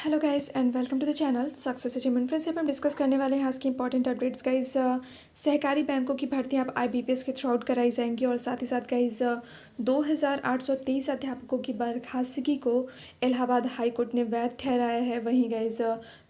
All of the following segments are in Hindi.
Hello guys and welcome to the channel success achievement. Friends, हम डिस्कस करने वाले हैं आज की इंपॉर्टेंट अपडेट्स गाइस। सहकारी बैंकों की भर्ती अब आईबीपीएस के थ्रू आउट कराई जाएंगी और साथ ही साथ गाइस 2823 अध्यापकों की बर्खास्तगी को इलाहाबाद हाई कोर्ट ने वैध ठहराया है। वहीं गाइस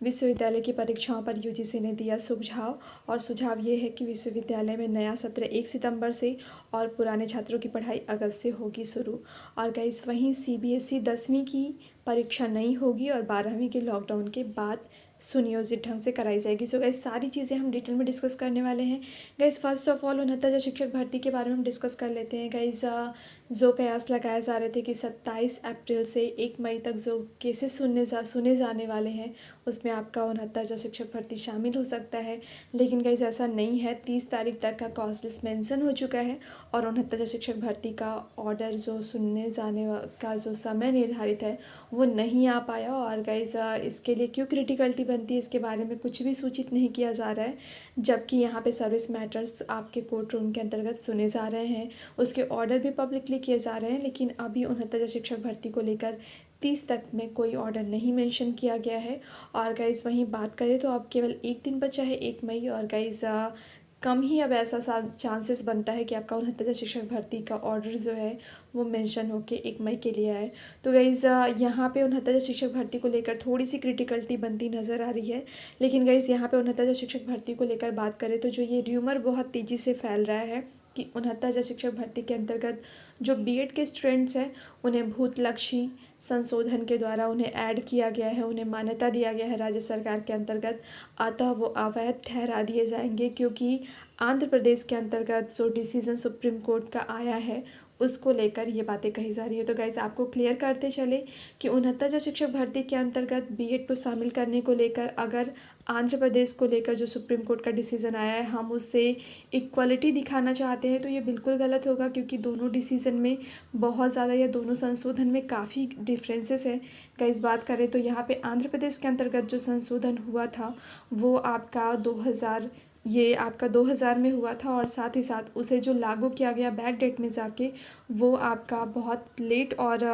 विश्वविद्यालय की परीक्षाओं पर यूजीसी ने दिया सुझाव और सुझाव ये है कि विश्वविद्यालय में नया सत्र 1 सितंबर से और पुराने छात्रों की पढ़ाई अगस्त से होगी शुरू। और गाइस वहीं सीबीएसई 10वीं की परीक्षा नहीं होगी और 12वीं के लॉकडाउन के बाद सुनियोजित ढंग से कराई जाएगी। सो गाइस सारी चीज़ें हम डिटेल में डिस्कस करने वाले हैं। गाइस फर्स्ट ऑफ ऑल 69 शिक्षक भर्ती के बारे में हम डिस्कस कर लेते हैं। गाइस जो कयास लगाए जा रहे थे कि 27 अप्रैल से 1 मई तक जो केसेस सुने जाने वाले हैं उसमें आपका 69 शिक्षक भर्ती शामिल हो सकता है, लेकिन गाइस ऐसा नहीं है। 30 तारीख तक का कॉस्ट लिस्ट मेंशन हो चुका है और 69 शिक्षक भर्ती का ऑर्डर जो सुनने जाने का जो समय निर्धारित है वो नहीं आ पाया। और गाइस इसके लिए क्यों क्रिटिकलिटी बनती है इसके बारे में कुछ भी सूचित नहीं किया जा रहा है, जबकि यहाँ पे सर्विस मैटर्स आपके कोर्ट रूम के अंतर्गत सुने जा रहे हैं, उसके ऑर्डर भी पब्लिकली किए जा रहे हैं। लेकिन अभी 69 शिक्षक भर्ती को लेकर 30 तक में कोई ऑर्डर नहीं मेंशन किया गया है। और गाइस वहीं बात करें तो अब केवल एक दिन बचा है 1 मई, और गाइस कम ही अब ऐसा चांसेस बनता है कि आपका 69 शिक्षक भर्ती का ऑर्डर जो है वो मेंशन होके 1 मई के लिए आए। तो गाइज़ यहाँ पे 69 शिक्षक भर्ती को लेकर थोड़ी सी क्रिटिकलिटी बनती नज़र आ रही है। लेकिन गाइज़ यहाँ पे 69 शिक्षक भर्ती को लेकर बात करें तो जो ये र्यूमर बहुत तेज़ी से फैल रहा है कि 69 शिक्षक भर्ती के अंतर्गत जो बीएड के स्टूडेंट्स हैं उन्हें भूतलक्षी संशोधन के द्वारा उन्हें ऐड किया गया है, उन्हें मान्यता दिया गया है राज्य सरकार के अंतर्गत, अतः वो अवैध ठहरा दिए जाएंगे। क्योंकि आंध्र प्रदेश के अंतर्गत जो डिसीज़न सुप्रीम कोर्ट का आया है उसको लेकर ये बातें कही जा रही है। तो गाइज़ आपको क्लियर करते चले कि 69 शिक्षक भर्ती के अंतर्गत बीएड को शामिल करने को लेकर अगर आंध्र प्रदेश को लेकर जो सुप्रीम कोर्ट का डिसीज़न आया है हम उससे इक्वलिटी दिखाना चाहते हैं तो ये बिल्कुल गलत होगा, क्योंकि दोनों डिसीज़न में बहुत ज़्यादा या दोनों संशोधन में काफ़ी डिफरेंसेस है। गाइज़ बात करें तो यहाँ पे आंध्र प्रदेश के अंतर्गत जो संशोधन हुआ था वो आपका 2000 में हुआ था, और साथ ही साथ उसे जो लागू किया गया बैक डेट में जाके वो आपका बहुत लेट और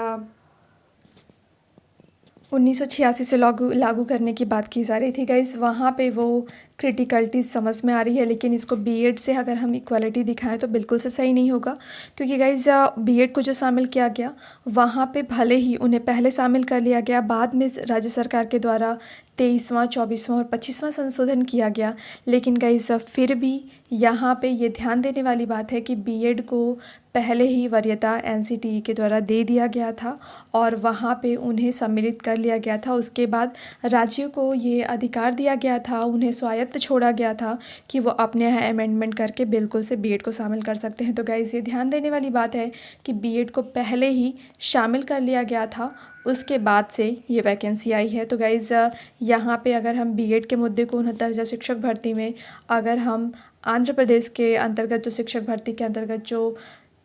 1986 से लागू करने की बात की जा रही थी। गाइज़ वहाँ पे वो क्रिटिकलिटीज समझ में आ रही है, लेकिन इसको बीएड से अगर हम इक्वालिटी दिखाएं तो बिल्कुल से सही नहीं होगा। क्योंकि गाइज़ बीएड को जो शामिल किया गया वहाँ पे भले ही उन्हें पहले शामिल कर लिया गया, बाद में राज्य सरकार के द्वारा 23वां 24वां और 25वां संशोधन किया गया, लेकिन गाइज़ फिर भी यहाँ पे ये ध्यान देने वाली बात है कि बीएड को पहले ही वरीयता एनसीटीई के द्वारा दे दिया गया था और वहाँ पे उन्हें सम्मिलित कर लिया गया था। उसके बाद राज्यों को ये अधिकार दिया गया था, उन्हें स्वायत्त छोड़ा गया था कि वो अपने यहाँ अमेंडमेंट करके बिल्कुल से बीएड को शामिल कर सकते हैं। तो गाइज़ ये ध्यान देने वाली बात है कि बीएड को पहले ही शामिल कर लिया गया था, उसके बाद से ये वैकेंसी आई है। तो गाइज़ यहाँ पे अगर हम बीएड के मुद्दे को 69 शिक्षक भर्ती में अगर हम आंध्र प्रदेश के अंतर्गत जो शिक्षक भर्ती के अंतर्गत जो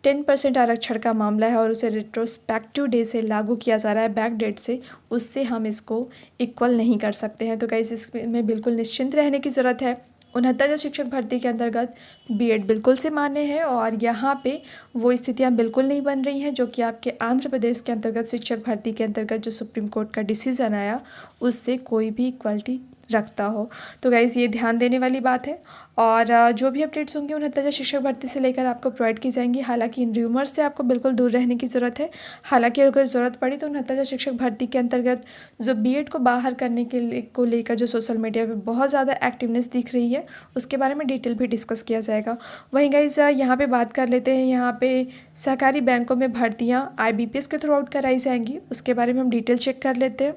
10% आरक्षण का मामला है और उसे रिट्रोस्पेक्टिव डे से लागू किया जा रहा है बैक डेट से, उससे हम इसको इक्वल नहीं कर सकते हैं। तो गाइस इसमें बिल्कुल निश्चिंत रहने की ज़रूरत है। 69 शिक्षक भर्ती के अंतर्गत बीएड बिल्कुल से मान्य है और यहाँ पे वो स्थितियाँ बिल्कुल नहीं बन रही हैं जो कि आपके आंध्र प्रदेश के अंतर्गत शिक्षक भर्ती के अंतर्गत जो सुप्रीम कोर्ट का डिसीज़न आया उससे कोई भी इक्वलिटी रखता हो। तो गाइज़ ये ध्यान देने वाली बात है और जो भी अपडेट्स होंगे 69 शिक्षक भर्ती से लेकर आपको प्रोवाइड की जाएंगी। हालांकि इन र्यूमर्स से आपको बिल्कुल दूर रहने की ज़रूरत है। हालांकि अगर ज़रूरत पड़ी तो 69 शिक्षक भर्ती के अंतर्गत जो बीएड को बाहर करने को लेकर जो सोशल मीडिया पे बहुत ज़्यादा एक्टिवनेस दिख रही है उसके बारे में डिटेल भी डिस्कस किया जाएगा। वहीं गाइज़ यहाँ पे बात कर लेते हैं, यहाँ पे सहकारी बैंकों में भर्तियाँ आईबीपीएस के थ्रू आउट कराई जाएंगी, उसके बारे में हम डिटेल चेक कर लेते हैं।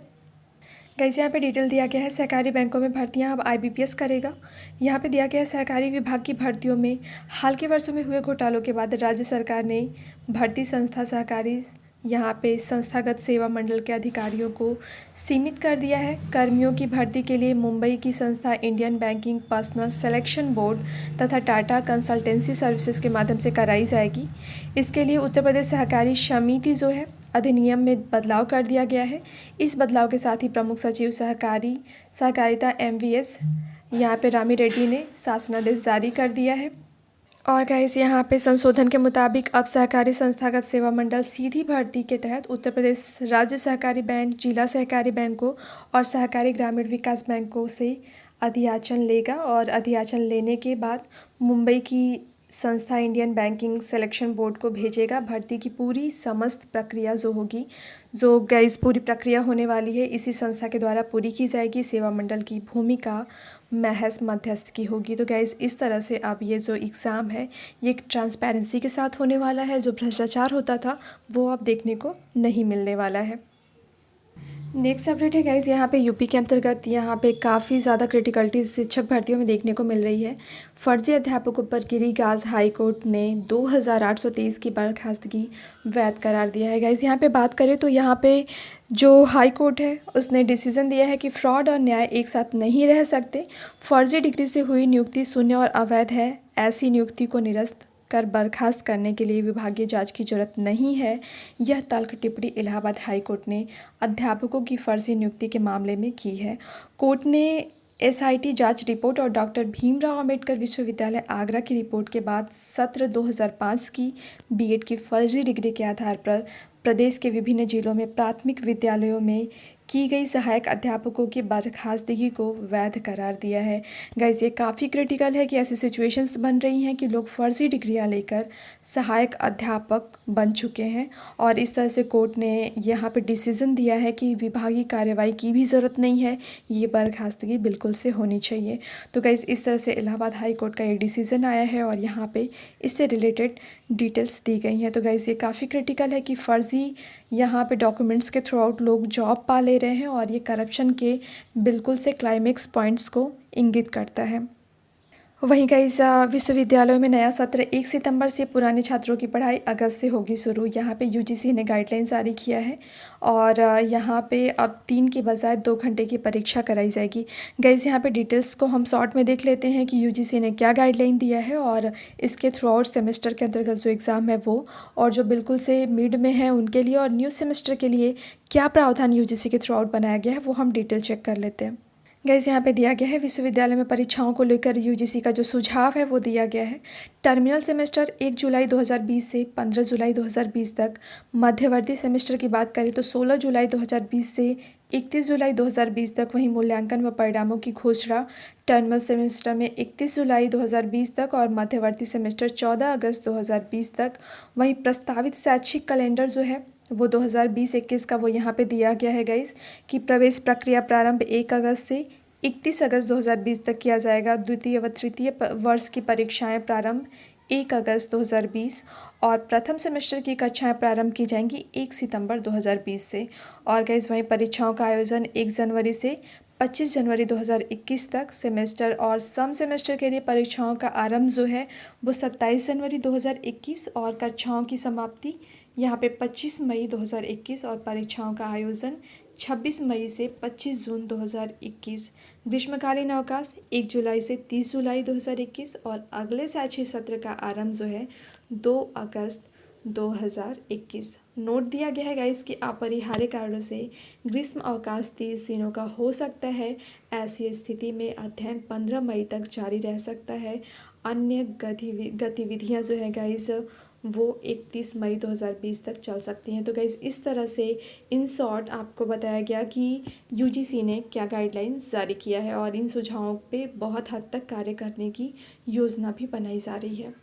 गाइस यहाँ पे डिटेल दिया गया है सहकारी बैंकों में भर्तियां अब आईबीपीएस करेगा। यहाँ पे दिया गया है सहकारी विभाग की भर्तियों में हाल के वर्षों में हुए घोटालों के बाद राज्य सरकार ने भर्ती संस्था सहकारी यहाँ पे संस्थागत सेवा मंडल के अधिकारियों को सीमित कर दिया है। कर्मियों की भर्ती के लिए मुंबई की संस्था Indian banking personal selection board तथा टाटा कंसल्टेंसी सर्विसेज के माध्यम से कराई जाएगी। इसके लिए उत्तर प्रदेश सहकारी समिति जो है अधिनियम में बदलाव कर दिया गया है। इस बदलाव के साथ ही प्रमुख सचिव सहकारिता एमवीएस यहाँ पे रामी रेड्डी ने शासनादेश जारी कर दिया है। और गाइस यहाँ पे संशोधन के मुताबिक अब सहकारी संस्थागत सेवा मंडल सीधी भर्ती के तहत उत्तर प्रदेश राज्य सहकारी बैंक, जिला सहकारी बैंकों और सहकारी ग्रामीण विकास बैंकों से अधियाचन लेगा और अधियाचन लेने के बाद मुंबई की संस्था इंडियन बैंकिंग सिलेक्शन बोर्ड को भेजेगा। भर्ती की पूरी समस्त प्रक्रिया जो होगी, जो गाइस पूरी प्रक्रिया होने वाली है, इसी संस्था के द्वारा पूरी की जाएगी। सेवा मंडल की भूमिका महज मध्यस्थ की होगी। तो गाइस इस तरह से अब ये जो एग्ज़ाम है ये एक ट्रांसपेरेंसी के साथ होने वाला है। जो भ्रष्टाचार होता था वो अब देखने को नहीं मिलने वाला है। नेक्स्ट अपडेट है गाइज, यहाँ पे यूपी के अंतर्गत यहाँ पे काफ़ी ज़्यादा क्रिटिकलिटीज शिक्षक भर्तियों में देखने को मिल रही है। फर्जी अध्यापकों पर गिरी गाज हाई कोर्ट ने 2823 की बर्खास्तगी वैध करार दिया है। गाइज यहाँ पे बात करें तो यहाँ पे जो हाई कोर्ट है उसने डिसीजन दिया है कि फ्रॉड और न्याय एक साथ नहीं रह सकते। फर्जी डिग्री से हुई नियुक्ति शून्य और अवैध है। ऐसी नियुक्ति को निरस्त कर बर्खास्त करने के लिए विभागीय जांच की जरूरत नहीं है। यह तल्ख टिप्पणी इलाहाबाद हाई कोर्ट ने अध्यापकों की फर्जी नियुक्ति के मामले में की है। कोर्ट ने एसआईटी जांच रिपोर्ट और डॉक्टर भीमराव अंबेडकर विश्वविद्यालय आगरा की रिपोर्ट के बाद सत्र 2005 की बीएड की फर्जी डिग्री के आधार पर प्रदेश के विभिन्न जिलों में प्राथमिक विद्यालयों में की गई सहायक अध्यापकों की बर्खास्तगी को वैध करार दिया है। गाइज ये काफ़ी क्रिटिकल है कि ऐसी सिचुएशंस बन रही हैं कि लोग फर्जी डिग्रियां लेकर सहायक अध्यापक बन चुके हैं और इस तरह से कोर्ट ने यहाँ पे डिसीज़न दिया है कि विभागीय कार्रवाई की भी ज़रूरत नहीं है, ये बर्खास्तगी बिल्कुल से होनी चाहिए। तो गाइज इस तरह से इलाहाबाद हाई कोर्ट का ये डिसीज़न आया है और यहाँ पे इससे रिलेटेड डिटेल्स दी गई हैं। तो गाइज ये काफ़ी क्रिटिकल है कि फ़र्ज़ी यहाँ पे डॉक्यूमेंट्स के थ्रू आउट लोग जॉब पा ले रहे हैं और ये करप्शन के बिल्कुल से क्लाइमेक्स पॉइंट्स को इंगित करता है। वहीं गाइस विश्वविद्यालयों में नया सत्र 1 सितंबर से पुराने छात्रों की पढ़ाई अगस्त से होगी शुरू। यहाँ पे यूजीसी ने गाइडलाइन जारी किया है और यहाँ पे अब 3 के बजाय 2 घंटे की परीक्षा कराई जाएगी। गाइस यहाँ पे डिटेल्स को हम शॉर्ट में देख लेते हैं कि यूजीसी ने क्या गाइडलाइन दिया है और इसके थ्रू आउट सेमेस्टर के अंतर्गत जो एग्ज़ाम है वो, और जो बिल्कुल से मिड में है उनके लिए और न्यू सेमेस्टर के लिए क्या प्रावधान यूजीसी के थ्रू आउट बनाया गया है वो हम डिटेल चेक कर लेते हैं। गाइस यहाँ पे दिया गया है विश्वविद्यालय में परीक्षाओं को लेकर यूजीसी का जो सुझाव है वो दिया गया है। टर्मिनल सेमेस्टर 1 जुलाई 2020 से 15 जुलाई 2020 तक। मध्यवर्ती सेमेस्टर की बात करें तो 16 जुलाई 2020 से 31 जुलाई 2020 तक। वहीं मूल्यांकन व परिणामों की घोषणा टर्मिनल सेमेस्टर में 31 जुलाई 2020 तक और मध्यवर्ती सेमेस्टर 14 अगस्त 2020 तक। वहीं प्रस्तावित शैक्षिक कैलेंडर जो है वो 2020-21 का वो यहाँ पे दिया गया है गाइस कि प्रवेश प्रक्रिया प्रारंभ 1 अगस्त से 31 अगस्त 2020 तक किया जाएगा। द्वितीय व तृतीय वर्ष की परीक्षाएं प्रारंभ 1 अगस्त 2020 और प्रथम सेमेस्टर की कक्षाएं प्रारंभ की जाएंगी 1 सितंबर 2020 से। और गाइस वहीं परीक्षाओं का आयोजन 1 जनवरी से 25 जनवरी 2021 तक। सेमेस्टर और सम सेमेस्टर के लिए परीक्षाओं का आरंभ जो है वो 27 जनवरी 2021 और कक्षाओं की समाप्ति यहाँ पे 25 मई 2021 और परीक्षाओं का आयोजन 26 मई से 25 जून 2021। ग्रीष्मकालीन अवकाश 1 जुलाई से 30 जुलाई 2021 और अगले शैक्षिक सत्र का आरंभ जो है 2 अगस्त 2021। नोट दिया गया है गाइस कि अपरिहार्य कारणों से ग्रीष्म अवकाश 30 दिनों का हो सकता है। ऐसी स्थिति में अध्ययन 15 मई तक जारी रह सकता है। अन्य गतिविधियां जो है गाइस वो 31 मई 2020 तक चल सकती हैं। तो गाइस इस तरह से इन शॉर्ट आपको बताया गया कि यूजीसी ने क्या गाइडलाइन जारी किया है और इन सुझावों पे बहुत हद तक कार्य करने की योजना भी बनाई जा रही है।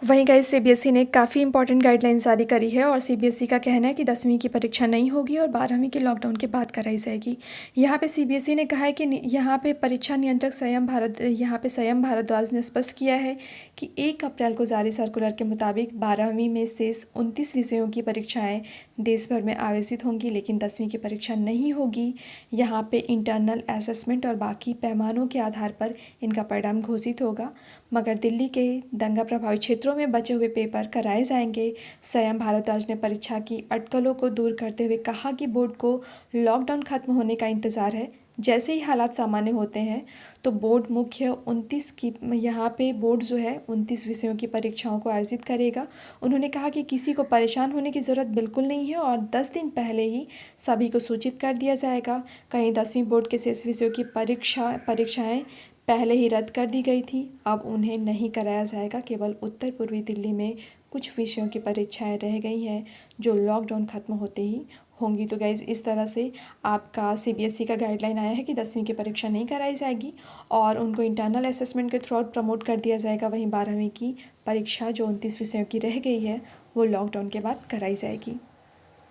वहीं गाइस सीबीएसई ने काफ़ी इंपॉर्टेंट गाइडलाइन जारी करी है और सीबीएसई का कहना है कि 10वीं की परीक्षा नहीं होगी और 12वीं के लॉकडाउन के बाद कराई जाएगी। यहाँ पे सीबीएसई ने कहा है कि यहाँ पे परीक्षा नियंत्रक संयम भारद्वाज ने स्पष्ट किया है कि 1 अप्रैल को जारी सर्कुलर के मुताबिक 12वीं में शेष 29 विषयों की परीक्षाएँ देश भर में आयोजित होंगी, लेकिन 10वीं की परीक्षा नहीं होगी। यहाँ पे इंटरनल असेसमेंट और बाकी पैमानों के आधार पर इनका परिणाम घोषित होगा, मगर दिल्ली के दंगा प्रभावित क्षेत्रों में बचे हुए पेपर कराए जाएंगे। संयम भारद्वाज ने परीक्षा की अटकलों को दूर करते हुए कहा कि बोर्ड को लॉकडाउन खत्म होने का इंतज़ार है। जैसे ही हालात सामान्य होते हैं तो बोर्ड मुख्य 29 की यहाँ पे बोर्ड जो है 29 विषयों की परीक्षाओं को आयोजित करेगा। उन्होंने कहा कि किसी को परेशान होने की ज़रूरत बिल्कुल नहीं है और 10 दिन पहले ही सभी को सूचित कर दिया जाएगा। कहीं 10वीं बोर्ड के शेष विषयों की परीक्षाएँ पहले ही रद्द कर दी गई थी, अब उन्हें नहीं कराया जाएगा। केवल उत्तर पूर्वी दिल्ली में कुछ विषयों की परीक्षाएं रह गई हैं जो लॉकडाउन ख़त्म होते ही होंगी। तो गाइज़ इस तरह से आपका सीबीएसई का गाइडलाइन आया है कि 10वीं की परीक्षा नहीं कराई जाएगी और उनको इंटरनल असेसमेंट के थ्रू प्रमोट कर दिया जाएगा। वहीं 12वीं की परीक्षा जो 29 विषयों की रह गई है वो लॉकडाउन के बाद कराई जाएगी।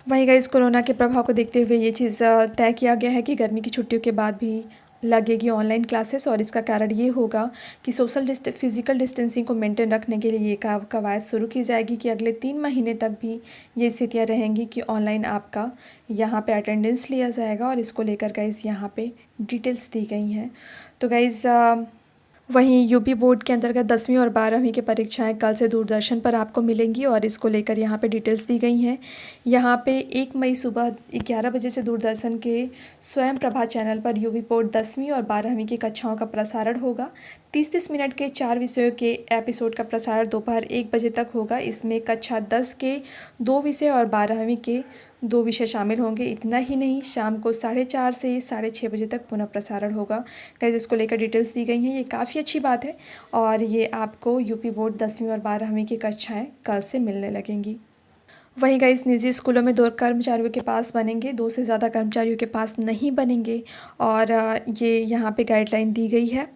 वहीं गाइस कोरोना के प्रभाव को देखते हुए ये चीज़ तय किया गया है कि गर्मी की छुट्टियों के बाद भी लगेगी ऑनलाइन क्लासेस और इसका कारण ये होगा कि फिज़िकल डिस्टेंसिंग को मेंटेन रखने के लिए ये कवायद शुरू की जाएगी कि अगले 3 महीने तक भी ये स्थितियाँ रहेंगी कि ऑनलाइन आपका यहाँ पे अटेंडेंस लिया जाएगा और इसको लेकर गाइस यहाँ पे डिटेल्स दी गई हैं। तो गाइस वहीं यूपी बोर्ड के अंतर्गत 10वीं और 12वीं की परीक्षाएं कल से दूरदर्शन पर आपको मिलेंगी और इसको लेकर यहाँ पे डिटेल्स दी गई हैं। यहाँ पे 1 मई सुबह 11 बजे से दूरदर्शन के स्वयं प्रभा चैनल पर यूपी बोर्ड 10वीं और 12वीं की कक्षाओं का प्रसारण होगा। 30-30 मिनट के 4 विषयों के एपिसोड का प्रसारण दोपहर 1 बजे तक होगा। इसमें कक्षा 10 के 2 विषय और 12वीं के 2 विषय शामिल होंगे। इतना ही नहीं, शाम को 4:30 से 6:30 बजे तक पुनः प्रसारण होगा। गाइस इसको लेकर डिटेल्स दी गई हैं, ये काफ़ी अच्छी बात है और ये आपको यूपी बोर्ड 10वीं और 12वीं की कक्षाएं कल से मिलने लगेंगी। वहीं गाइस निजी स्कूलों में 2 कर्मचारियों के पास बनेंगे, 2 से ज़्यादा कर्मचारियों के पास नहीं बनेंगे और ये यहाँ पे गाइडलाइन दी गई है।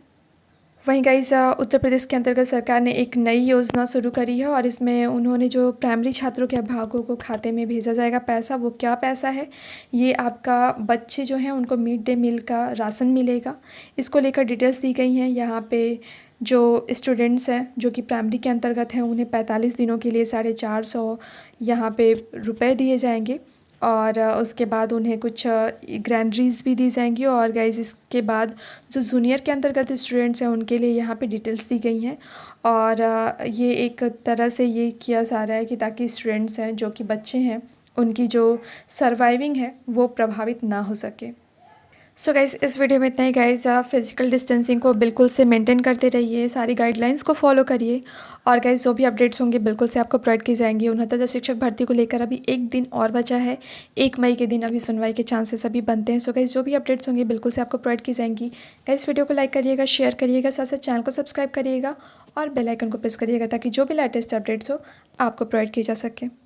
वहीं गाइस उत्तर प्रदेश के अंतर्गत सरकार ने एक नई योजना शुरू करी है और इसमें उन्होंने जो प्राइमरी छात्रों के अभिभावकों को खाते में भेजा जाएगा पैसा, वो क्या पैसा है, ये आपका बच्चे जो हैं उनको मिड डे मील का राशन मिलेगा। इसको लेकर डिटेल्स दी गई हैं। यहाँ पे जो स्टूडेंट्स हैं जो कि प्राइमरी के अंतर्गत हैं उन्हें 45 दिनों के लिए 450 यहाँ पे रुपए दिए जाएंगे और उसके बाद उन्हें कुछ ग्रैंडरीज भी दी जाएंगी। और गाइस इसके बाद जो जूनियर के अंतर्गत स्टूडेंट्स हैं उनके लिए यहाँ पे डिटेल्स दी गई हैं और ये एक तरह से ये किया जा रहा है कि ताकि स्टूडेंट्स हैं जो कि बच्चे हैं उनकी जो सर्वाइविंग है वो प्रभावित ना हो सके। सो गाइस इस वीडियो में इतना ही गाइस। फिजिकल डिस्टेंसिंग को बिल्कुल से मेंटेन करते रहिए, सारी गाइडलाइंस को फॉलो करिए और गाइस जो भी अपडेट्स होंगे बिल्कुल से आपको प्रोवाइड की जाएंगी। 69 शिक्षक भर्ती को लेकर अभी 1 दिन और बचा है, 1 मई के दिन अभी सुनवाई के चांसेस अभी बनते हैं। सो गाइस जो भी अपडेट्स होंगे बिल्कुल से आपको प्रोवाइड की जाएंगी। गाइस वीडियो को लाइक करिएगा, शेयर करिएगा, साथ साथ चैनल को सब्सक्राइब करिएगा और बेल आइकन को प्रेस करिएगा ताकि जो भी लेटेस्ट अपडेट्स हो आपको प्रोवाइड की जा सके।